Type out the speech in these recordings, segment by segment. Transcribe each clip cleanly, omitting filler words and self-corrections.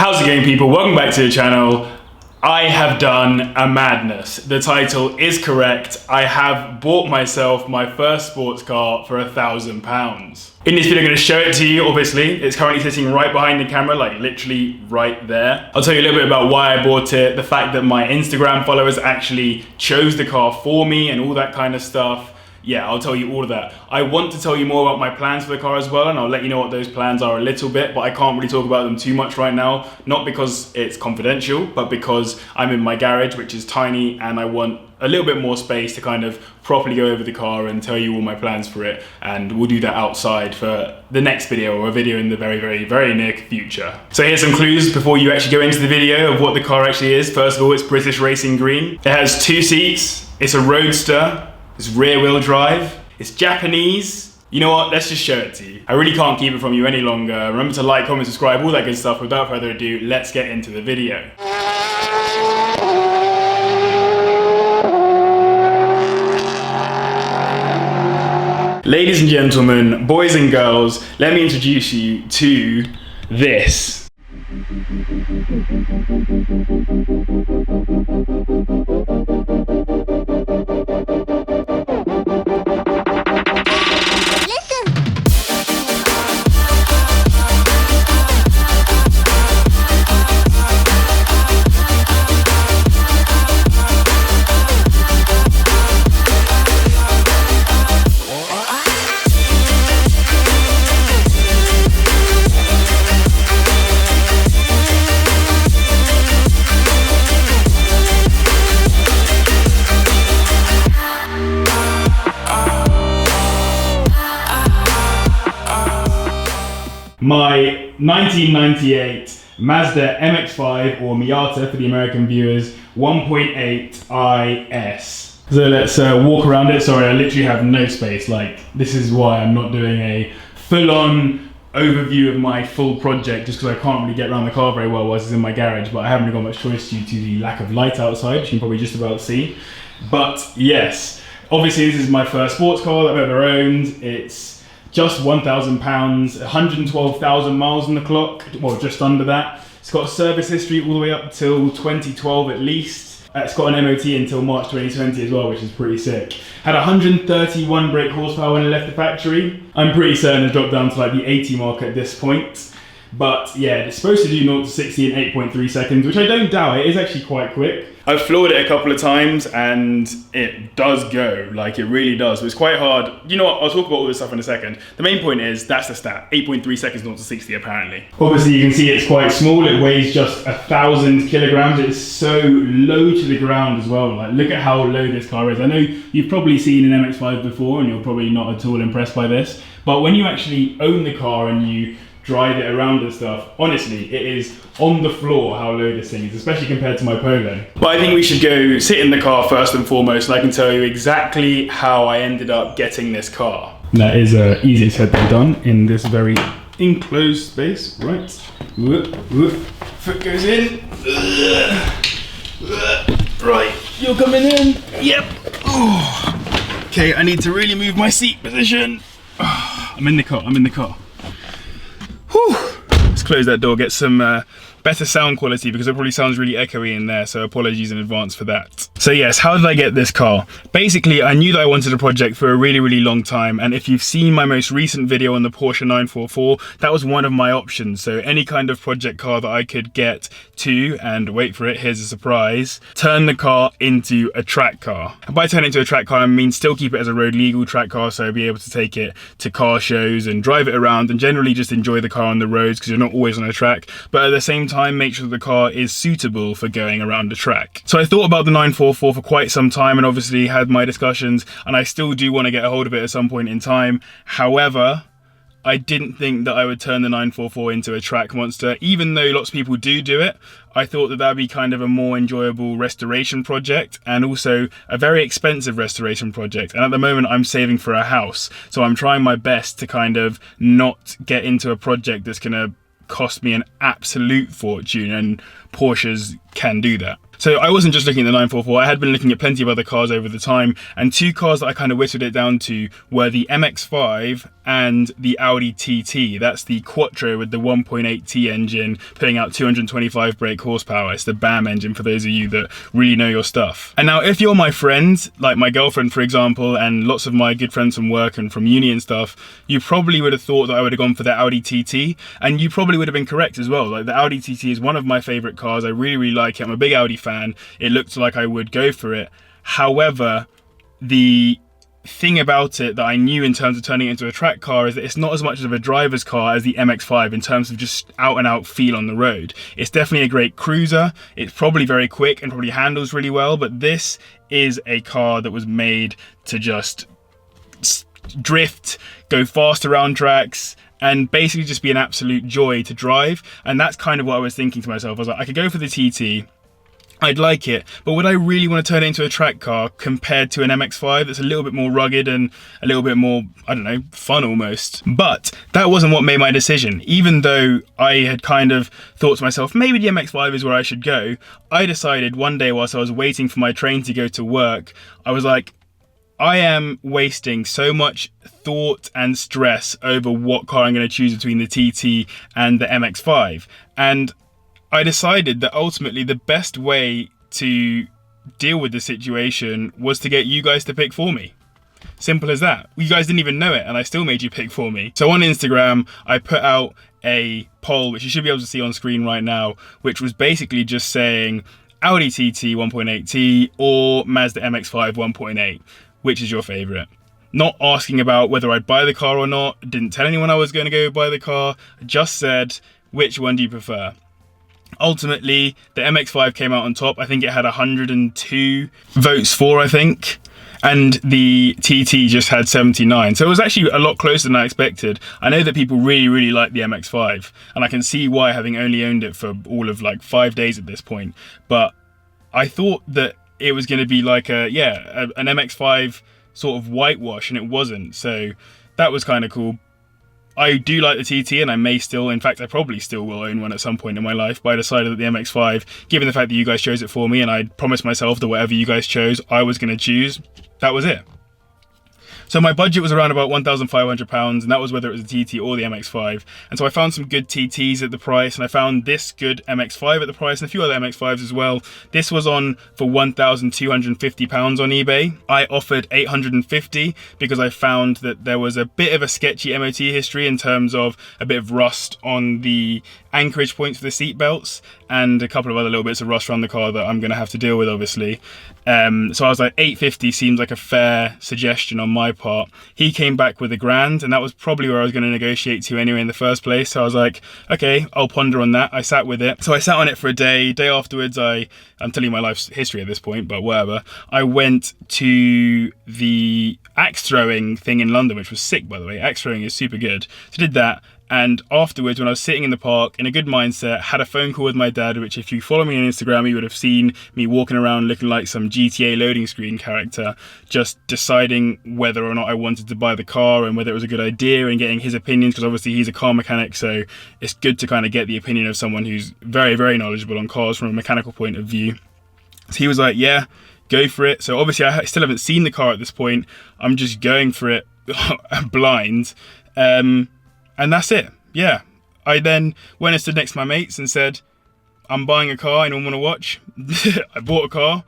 How's it going, people? Welcome back to the channel. I have done a madness. The title is correct. I have bought myself my first sports car for £1,000. In this video, I'm going to show it to you, obviously. It's currently sitting right behind the camera, like literally right there. I'll tell you a little bit about why I bought it, the fact that my Instagram followers actually chose the car for me and all that kind of stuff. Yeah, I'll tell you all of that. I want to tell you more about my plans for the car as well, and I'll let you know what those plans are a little bit, but I can't really talk about them too much right now. Not because it's confidential, but because I'm in my garage, which is tiny, and I want a little bit more space to kind of properly go over the car and tell you all my plans for it. And we'll do that outside for the next video, or a video in the very near future. So here's some clues before you actually go into the video of what the car actually is. First of all, it's British Racing Green. It has 2 seats. It's a roadster. It's rear wheel drive, it's Japanese. You know what, let's just show it to you. I really can't keep it from you any longer. Remember to like, comment, subscribe, all that good stuff. Without further ado, let's get into the video. Ladies and gentlemen, boys and girls, let me introduce you to this. My 1998 Mazda MX5, or Miata for the American viewers, 1.8 IS. So let's walk around it. Sorry, I literally have no space. Like, this is why I'm not doing a full-on overview of my full project, just because I can't really get around the car very well whilst it's in my garage, but I haven't really got much choice due to the lack of light outside, which you can probably just about see. But yes, obviously this is my first sports car that I've ever owned. It's just £1,000, 112,000 miles on the clock, well, just under that. It's got a service history all the way up till 2012 at least. It's got an MOT until March 2020 as well, which is pretty sick. Had 131 brake horsepower when it left the factory. I'm pretty certain it dropped down to like the 80 mark at this point. But yeah, it's supposed to do 0 to 60 in 8.3 seconds, which I don't doubt. It is actually quite quick. I've floored it a couple of times and it does go, like it really does. But it's quite hard. You know what, I'll talk about all this stuff in a second. The main point is, that's the stat, 8.3 seconds 0 to 60 apparently. Obviously you can see it's quite small. It weighs just 1,000 kilograms. It's so low to the ground as well. Like, look at how low this car is. I know you've probably seen an MX-5 before and you're probably not at all impressed by this. But when you actually own the car and you drive it around and stuff, honestly, it is on the floor how low this thing is, especially compared to my Polo. But I think we should go sit in the car first and foremost, and I can tell you exactly how I ended up getting this car. That is easier said than done in this very enclosed space, right? Foot goes in. Right, you're coming in. Yep. Okay, I need to really move my seat position. I'm in the car. Whew. Let's close that door, get some better sound quality, because it probably sounds really echoey in there, so apologies in advance for that. So yes, how did I get this car? Basically, I knew that I wanted a project for a really long time, and if you've seen my most recent video on the Porsche 944, that was one of my options. So any kind of project car that I could get to, and wait for it, here's a surprise, turn the car into a track car. And by turn it into a track car, I mean still keep it as a road legal track car, so be able to take it to car shows and drive it around and generally just enjoy the car on the roads, because you're not always on a track, but at the same time make sure the car is suitable for going around the track. So I thought about the 944 for quite some time, and obviously had my discussions, and I still do want to get a hold of it at some point in time. However, I didn't think that I would turn the 944 into a track monster, even though lots of people do it. I thought that that'd be kind of a more enjoyable restoration project, and also a very expensive restoration project. And at the moment I'm saving for a house, so I'm trying my best to kind of not get into a project that's gonna cost me an absolute fortune, and Porsche's can do that. So I wasn't just looking at the 944, I had been looking at plenty of other cars over the time, and two cars that I kind of whittled it down to were the MX5 and the Audi TT. That's the Quattro with the 1.8T engine, putting out 225 brake horsepower. It's the BAM engine for those of you that really know your stuff. And now if you're my friend, like my girlfriend for example, and lots of my good friends from work and from uni and stuff, you probably would have thought that I would have gone for the Audi TT, and you probably would have been correct as well. Like the Audi TT is one of my favorite cars. I really like it. I'm a big Audi fan. It looked like I would go for it. However, the thing about it that I knew in terms of turning it into a track car is that it's not as much of a driver's car as the MX5 in terms of just out and out feel on the road. It's definitely a great cruiser. It's probably very quick and probably handles really well, but this is a car that was made to just drift, go fast around tracks, and basically just be an absolute joy to drive. And that's kind of what I was thinking to myself. I was like, I could go for the TT, I'd like it, but would I really want to turn it into a track car compared to an MX5 that's a little bit more rugged and a little bit more, I don't know, fun almost? But that wasn't what made my decision. Even though I had kind of thought to myself, maybe the MX5 is where I should go, I decided one day whilst I was waiting for my train to go to work, I was like, I am wasting so much thought and stress over what car I'm going to choose between the TT and the MX5. And I decided that ultimately the best way to deal with the situation was to get you guys to pick for me. Simple as that. You guys didn't even know it and I still made you pick for me. So on Instagram, I put out a poll, which you should be able to see on screen right now, which was basically just saying Audi TT 1.8T or Mazda MX5 1.8. Which is your favorite? Not asking about whether I'd buy the car or not. Didn't tell anyone I was going to go buy the car. Just said, which one do you prefer? Ultimately, the MX5 came out on top. I think it had 102 votes for, I think. And the TT just had 79. So it was actually a lot closer than I expected. I know that people really like the MX5. And I can see why, having only owned it for all of like 5 days at this point. But I thought that it was going to be like an MX5 sort of whitewash, and it wasn't. So that was kind of cool. I do like the TT, and I may still, in fact I probably still will own one at some point in my life, but I decided that the MX5, given the fact that you guys chose it for me and I promised myself that whatever you guys chose I was going to choose, that was it. So my budget was around about £1,500, and that was whether it was the TT or the MX5. And so I found some good TTs at the price, and I found this good MX5 at the price, and a few other MX5s as well. This was on for £1,250 on eBay. I offered £850 because I found that there was a bit of a sketchy MOT history in terms of a bit of rust on the anchorage points for the seat belts, and a couple of other little bits of rust around the car that I'm going to have to deal with, obviously. So I was like, $850 seems like a fair suggestion on my part. He came back with £1,000, and that was probably where I was going to negotiate to anyway in the first place. So I was like, okay, I'll ponder on that. I sat with it. So I sat on it for a day. Day afterwards, I'm telling you my life's history at this point, but whatever. I went to the axe throwing thing in London, which was sick, by the way. Axe throwing is super good. So I did that. And afterwards, when I was sitting in the park in a good mindset, had a phone call with my dad, which if you follow me on Instagram, you would have seen me walking around looking like some GTA loading screen character, just deciding whether or not I wanted to buy the car and whether it was a good idea, and getting his opinions, because obviously he's a car mechanic, so it's good to kind of get the opinion of someone who's very knowledgeable on cars from a mechanical point of view. So he was like, yeah, go for it. So obviously I still haven't seen the car at this point. I'm just going for it blind. And that's it. Yeah. I then went and stood next to my mates and said, I'm buying a car, anyone want to watch? I bought a car.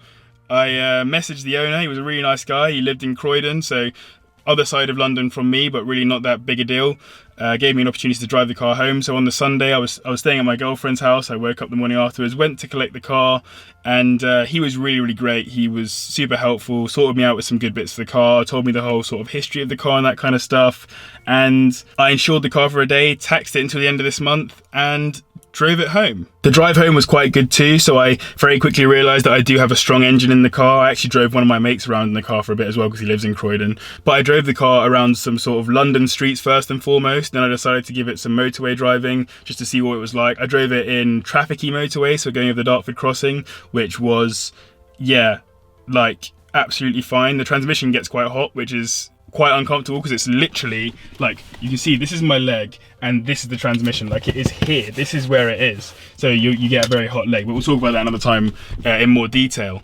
I messaged the owner. He was a really nice guy. He lived in Croydon, so other side of London from me, but really not that big a deal. Gave me an opportunity to drive the car home. So on the Sunday, I was staying at my girlfriend's house. I woke up the morning afterwards, went to collect the car, and he was really great. He was super helpful, sorted me out with some good bits for the car, told me the whole sort of history of the car and that kind of stuff. And I insured the car for a day, taxed it until the end of this month, and drove it home. The drive home was quite good too, so I very quickly realised that I do have a strong engine in the car. I actually drove one of my mates around in the car for a bit as well, because he lives in Croydon. But I drove the car around some sort of London streets first and foremost, then I decided to give it some motorway driving just to see what it was like. I drove it in trafficy motorway, so going over the Dartford crossing, which was, yeah, like absolutely fine. The transmission gets quite hot, which is quite uncomfortable because it's literally like, you can see this is my leg and this is the transmission, like it is here, this is where it is. So you get a very hot leg, but we'll talk about that another time in more detail.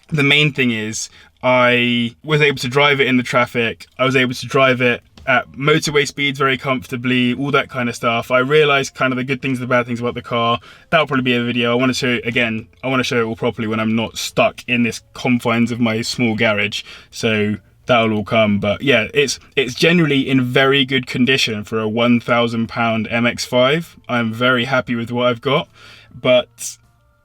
The main thing is I was able to drive it in the traffic, I was able to drive it at motorway speeds very comfortably, all that kind of stuff. I realized kind of the good things and the bad things about the car. That'll probably be a video. I want to show, again, I want to show it all properly when I'm not stuck in this confines of my small garage. So that'll all come. But yeah, it's generally in very good condition for a £1,000 MX5. I'm very happy with what I've got. But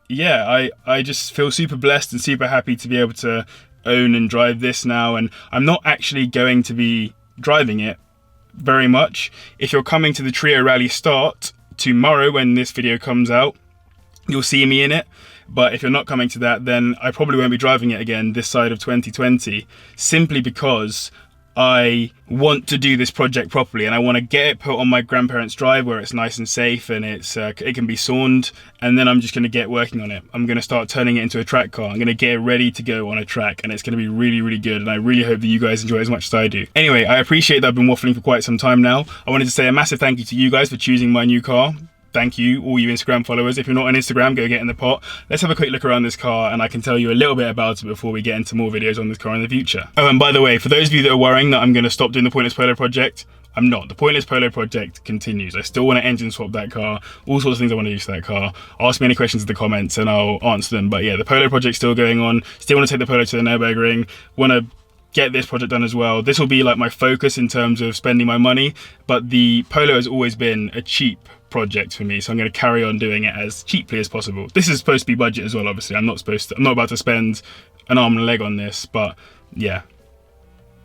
yeah, I just feel super blessed and super happy to be able to own and drive this now. And I'm not actually going to be driving it very much. If you're coming to the Trio Rally start tomorrow when this video comes out, you'll see me in it. But if you're not coming to that, then I probably won't be driving it again this side of 2020, simply because I want to do this project properly and I want to get it put on my grandparents' drive where it's nice and safe and it can be sawned, and then I'm just going to get working on it. I'm going to start turning it into a track car. I'm going to get it ready to go on a track and it's going to be really, really good, and I really hope that you guys enjoy it as much as I do. Anyway, I appreciate that I've been waffling for quite some time now. I wanted to say a massive thank you to you guys for choosing my new car. Thank you, all you Instagram followers. If you're not on Instagram, go get in the pot. Let's have a quick look around this car and I can tell you a little bit about it before we get into more videos on this car in the future. Oh, and by the way, for those of you that are worrying that I'm going to stop doing the Pointless Polo project, I'm not. The Pointless Polo project continues. I still want to engine swap that car, all sorts of things I want to do to that car. Ask me any questions in the comments and I'll answer them. But yeah, the Polo project's still going on. Still want to take the Polo to the Nürburgring. Want to get this project done as well. This will be like my focus in terms of spending my money, but the Polo has always been a cheap project for me, so I'm going to carry on doing it as cheaply as possible. This is supposed to be budget as well, obviously. I'm not about to spend an arm and a leg on this, but yeah.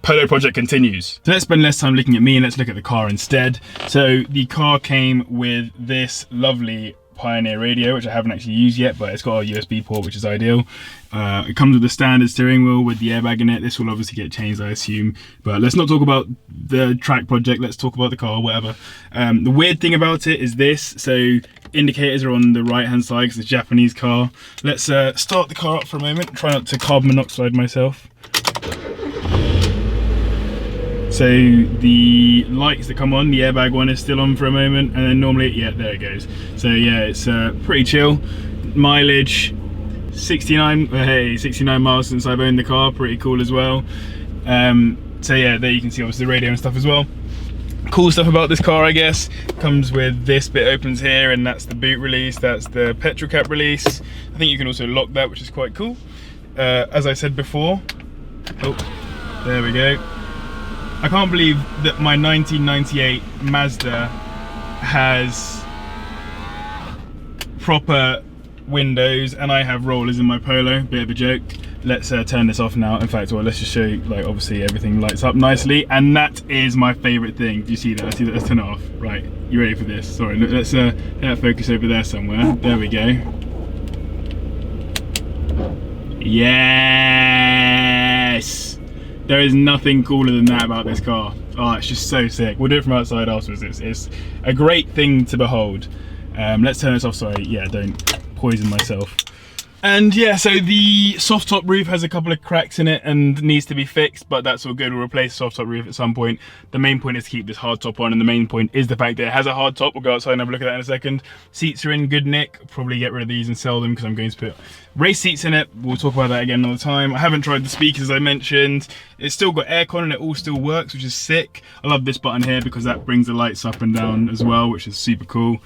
Polo project continues. So let's spend less time looking at me and let's look at the car instead. So the car came with this lovely Pioneer radio, which I haven't actually used yet, but it's got a USB port, which is ideal. It comes with a standard steering wheel with the airbag in it. This will obviously get changed, I assume, but let's not talk about the track project. Let's talk about the car, whatever. The weird thing about it is this. So indicators are on the right hand side because it's a Japanese car. Let's start the car up for a moment. Try not to carbon monoxide myself. So the lights that come on, the airbag one is still on for a moment, and then normally, yeah, there it goes. So yeah, it's pretty chill. Mileage, 69 miles since I've owned the car, pretty cool as well. So yeah, there you can see obviously the radio and stuff as well. Cool stuff about this car, I guess, comes with this bit opens here, and that's the boot release, that's the petrol cap release. I think you can also lock that, which is quite cool. As I said before, oh, there we go. I can't believe that my 1998 Mazda has proper windows and I have rollers in my Polo. Bit of a joke. Let's turn this off now. In fact, well, let's just show you, like, obviously everything lights up nicely, and that is my favorite thing. Do you see that? Let's turn it off. Right, you ready for this? Sorry, let's focus over there somewhere. There we go. Yes! There is nothing cooler than that about this car. Oh, it's just so sick. We'll do it from outside afterwards. It's a great thing to behold. Let's turn this off, sorry. Yeah, don't poison myself. And yeah, so the soft top roof has a couple of cracks in it and needs to be fixed, but that's all good. We'll replace the soft top roof at some point. The main point is to keep this hard top on, and the main point is the fact that it has a hard top. We'll go outside and have a look at that in a second. Seats are in good nick. Probably get rid of these and sell them because I'm going to put race seats in it. We'll talk about that again another time. I haven't tried the speakers, as I mentioned. It's still got aircon and it all still works, which is sick. I love this button here because that brings the lights up and down as well, which is super cool.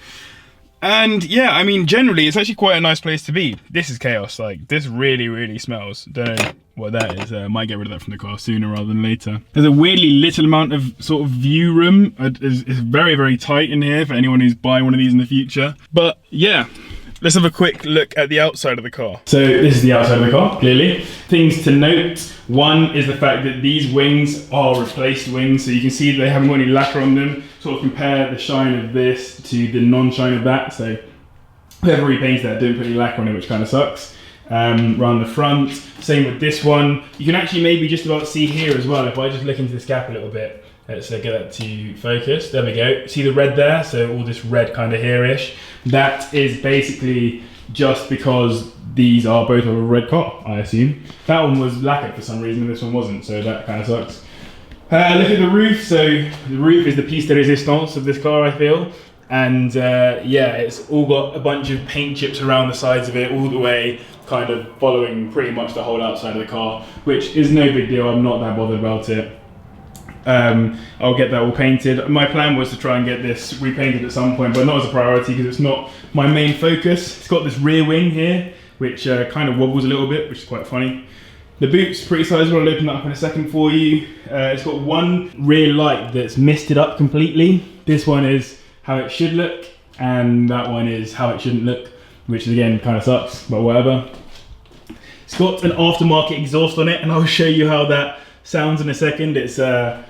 And yeah, I mean, generally, it's actually quite a nice place to be. This is chaos. Like, this really, really smells. Don't know what that is. Might get rid of that from the car sooner rather than later. There's a weirdly little amount of sort of view room. It's very, very tight in here for anyone who's buying one of these in the future. But yeah, let's have a quick look at the outside of the car. So this is the outside of the car, clearly. Things to note. One is the fact that these wings are replaced wings, so you can see they haven't got any lacquer on them. Sort of compare the shine of this to the non-shine of that. So whoever repainted that didn't put any lacquer on it, which kind of sucks. Around the front, same with this one. You can actually maybe just about see here as well. If I just look into this gap a little bit, let's get that to focus. There we go. See the red there? So all this red kind of here-ish. That is basically just because these are both of a red car, I assume. That one was lacquered for some reason and this one wasn't, so that kind of sucks. Look at the roof. So the roof is the piece de resistance of this car, I feel. And yeah, it's all got a bunch of paint chips around the sides of it all the way, kind of following pretty much the whole outside of the car, which is no big deal. I'm not that bothered about it. I'll get that all painted. My plan was to try and get this repainted at some point, but not as a priority because it's not my main focus. It's got this rear wing here, which kind of wobbles a little bit, which is quite funny. The boot's pretty sizable. I'll open that up in a second for you. It's got one rear light that's misted up completely. This one is how it should look, and that one is how it shouldn't look, which again kind of sucks, but whatever. It's got an aftermarket exhaust on it, and I'll show you how that sounds in a second. It's a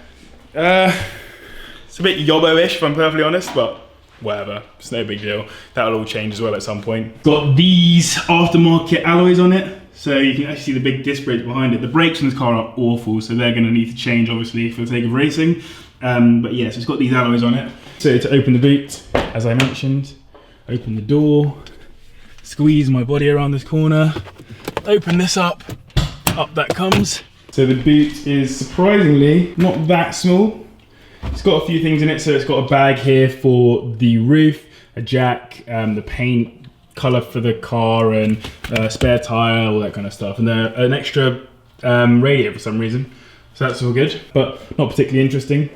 bit yobbo-ish if I'm perfectly honest, but whatever, it's no big deal. That'll all change as well at some point. Got these aftermarket alloys on it, so you can actually see the big disc brakes behind it. The brakes on this car are awful, so they're gonna need to change obviously for the sake of racing. But yeah, so it's got these alloys on it. So to open the boot, as I mentioned, open the door, squeeze my body around this corner, open this up that comes. So the boot is surprisingly not that small. It's got a few things in it, so it's got a bag here for the roof, a jack, the paint color for the car, and spare tire, all that kind of stuff, and then an extra radiator for some reason. So that's all good, but not particularly interesting.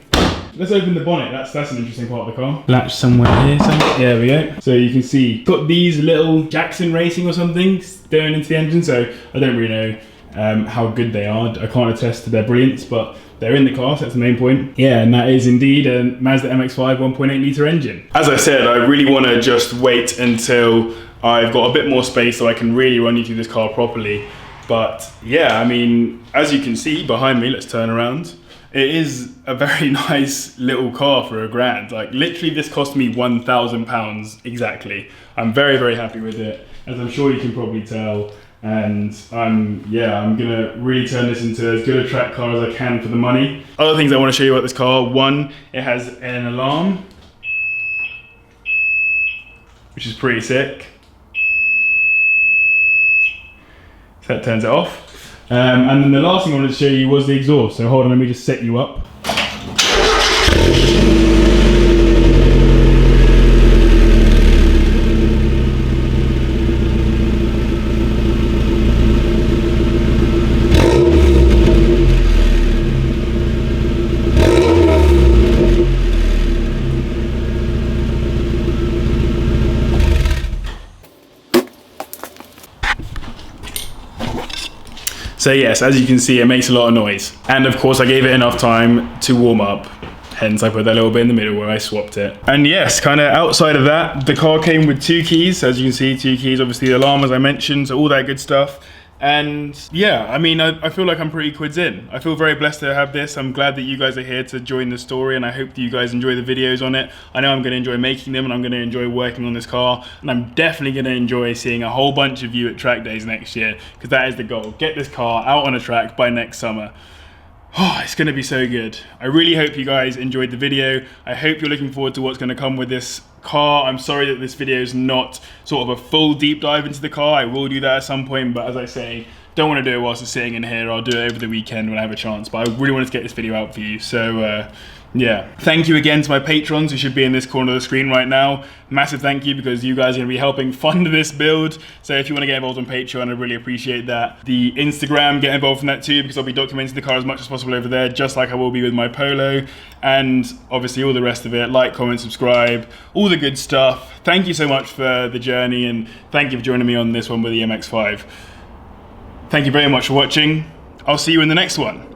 Let's open the bonnet. That's an interesting part of the car. Latch somewhere here. There we go. So you can see, got these little Jackson Racing or something going into the engine. So I don't really know how good they are. I can't attest to their brilliance, but they're in the car, so that's the main point. Yeah, and that is indeed a Mazda MX5 1.8 litre engine. As I said, I really want to just wait until I've got a bit more space so I can really run you through this car properly. But yeah, I mean, as you can see behind me, let's turn around. It is a very nice little car for $1,000. Like literally this cost me £1,000 exactly. I'm very, very happy with it, as I'm sure you can probably tell. And I'm gonna really turn this into as good a track car as I can for the money. Other things I want to show you about this car. One, it has an alarm, which is pretty sick. So that turns it off. And then the last thing I wanted to show you was the exhaust. So hold on, let me just set you up. So yes, as you can see, it makes a lot of noise. And of course I gave it enough time to warm up. Hence I put that little bit in the middle where I swapped it. And yes, kind of outside of that, the car came with 2 keys. As you can see, 2 keys, obviously the alarm as I mentioned, so all that good stuff. And yeah, I mean, I feel like I'm pretty quids in. I feel very blessed to have this. I'm glad that you guys are here to join the story, and I hope that you guys enjoy the videos on it. I know I'm gonna enjoy making them, and I'm gonna enjoy working on this car, and I'm definitely gonna enjoy seeing a whole bunch of you at track days next year, because that is the goal. Get this car out on a track by next summer. Oh, it's gonna be so good. I really hope you guys enjoyed the video. I hope you're looking forward to what's gonna come with this car. I'm sorry that this video is not sort of a full deep dive into the car. I will do that at some point, but as I say, don't want to do it whilst it's sitting in here. I'll do it over the weekend when I have a chance, but I really wanted to get this video out for you. So yeah, thank you again to my patrons who should be in this corner of the screen right now. Massive thank you, because you guys are going to be helping fund this build. So if you want to get involved on Patreon, I really appreciate that. The Instagram, get involved in that too, because I'll be documenting the car as much as possible over there, just like I will be with my Polo. And obviously all the rest of it, like, comment, subscribe, all the good stuff. Thank you so much for the journey, and thank you for joining me on this one with the MX-5. Thank you very much for watching. I'll see you in the next one.